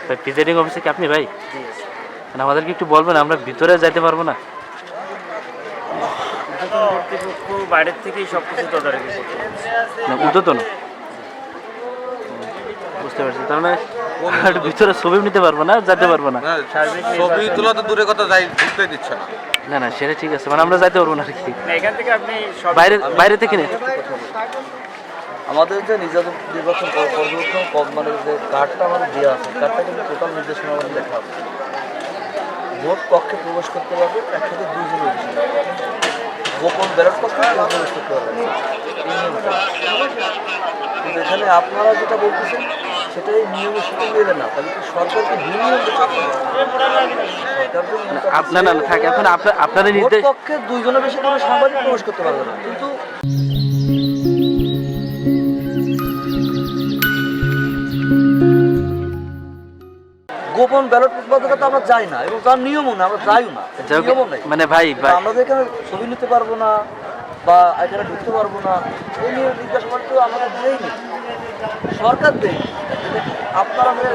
ভাই প্রিজাইডিং অফিসে কি আপনি ভাই? মানে আমাদেরকে একটু বলবেন, আমরা ভিতরে যাইতে পারবো না? কর্তৃপক্ষ বাইরের থেকেই সব কিছু তদারকি করতে উদ্যতন, বুঝতে পারছি। তার মানে ভিতরে ছবি নিতে পারবো না, যেতে পারবো না। ছবি তোলা তো দূরে কথা, যাই ঢুকতে দিচ্ছে না। না না, সেটা ঠিক আছে, মানে আমরা যাইতে পারবো না আর কি। এখান থেকে আপনি বাইরে বাইরে থেকে নে। আমাদের যে নির্বাচন পর্যবেক্ষণ মানে যে কার্ডটা আমাদের দেওয়া আছে, কার্ডটা কিন্তু টোটাল নির্দেশনা আমাদের লেখা আছে। ভোট কক্ষে প্রবেশ করতে পারবে একসাথে 2 জনের বেশি, গোপন ব্যালট কক্ষে প্রবেশ করতে পারবে। কিন্তু এখানে আপনারা যেটা বলতেছেন সেটাই নিয়মের সাথে মেলে না, তাহলে কি সরকারকে নিয়ম না না না, থাকে এখন আপনাদের নির্দেশ। কক্ষে 2 জনের বেশি কোনো সাংবাদিক প্রবেশ করতে পারবে না, কিন্তু গোপন ব্যালট বাধ্যতা আমরা যাই না, এবং তার নিয়মও না, আমরা যাইও না, নিয়মও নাই। মানে ভাই আমরা এখানে ছবি নিতে পারবো না বা এখানে ঢুকতে পারবো না, এই নিয়ম জিজ্ঞাসা তো আমাদের দিয়েই নেই, সরকার দেয়। আপনারা আমাদের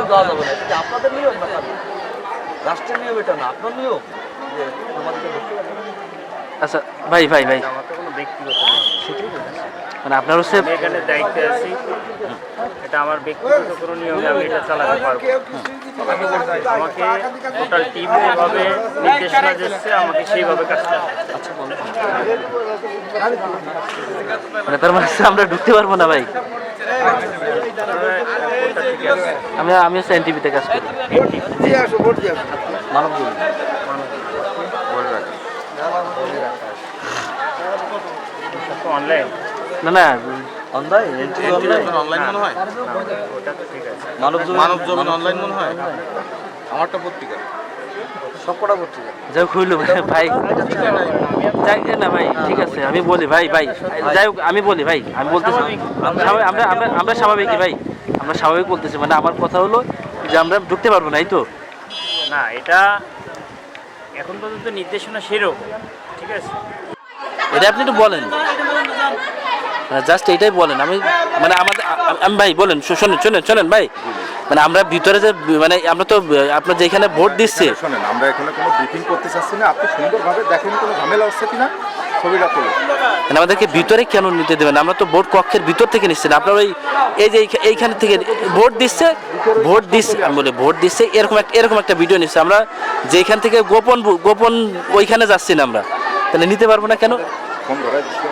দেওয়া যাবে না, এটা আপনাদের নিয়ম না, রাষ্ট্রের নিয়ম এটা না, আপনার নিয়ম যে আমাদেরকে ঢুকতে পারবে না। আচ্ছা ভাই ভাই ভাই, আমার তো কোনো ব্যক্তিগত সেটাই বলেছি, মানে আপনার হচ্ছে আমি এখানে দায়িত্বে আছি, এটা আমার ব্যক্তিগত কোনো নিয়মে আমি এটা চালাতে পারবো। আমাকে টোটাল টিম যেভাবে নির্দেশনা দিচ্ছে আমাকে সেইভাবে কাজ করতে হবে। মানে তার মানে আমরা ঢুকতে পারবো না ভাই? আমি হচ্ছে এনটিভিতে কাজ করি। মানব অনলাইন না না, অনলাইন অনলাইন মনে হয়, ওটা তো ঠিক আছে। মানব জমিন অনলাইন মনে হয়, আমারটা পত্রিকা, সবকটা পত্রিকা যাই হোক হইলো ভাই, যাই না ভাই, ঠিক আছে আমি বলি ভাই ভাই, যাই হোক আমি বলি ভাই, আমি বলতেছি আমরা আমরা আমরা স্বাভাবিকই ভাই, আমরা স্বাভাবিক বলতেছি। মানে আমার কথা হলো যে আমরা ঢুকতে পারবো না, এই তো? না, এটা এখন পর্যন্ত নির্দেশনা সেরকম, ঠিক আছে। এটা আপনি একটু বলেন, জাস্ট এইটাই বলেন। আমি মানে আমাদের আমি ভাই বলেন, শোনেন শোনেন শোনেন ভাই, মানে আমরা ভিতরে যে মানে আমরা তো আপনার যেখানে ভোট দিচ্ছে, শোনেন আমরা এখানে কোনো ব্রিফিং করতে চাচ্ছি না, আপনি সুন্দরভাবে দেখেন কোনো ঝামেলা হচ্ছে কিনা, ছবিটা তুলে মানে আমাদেরকে ভিতরে কেন নিতে দেবেন? আমরা তো ভোট কক্ষের ভিতর থেকে নিচ্ছি না, আপনার ওই এই যে এইখান থেকে ভোট দিচ্ছে, আমি বলি ভোট দিচ্ছে এরকম একটা ভিডিও নিচ্ছে, আমরা যেখান থেকে গোপন ওইখানে যাচ্ছি না আমরা, তাহলে নিতে পারবো না কেন? ফোন ধরাই দিচ্ছি।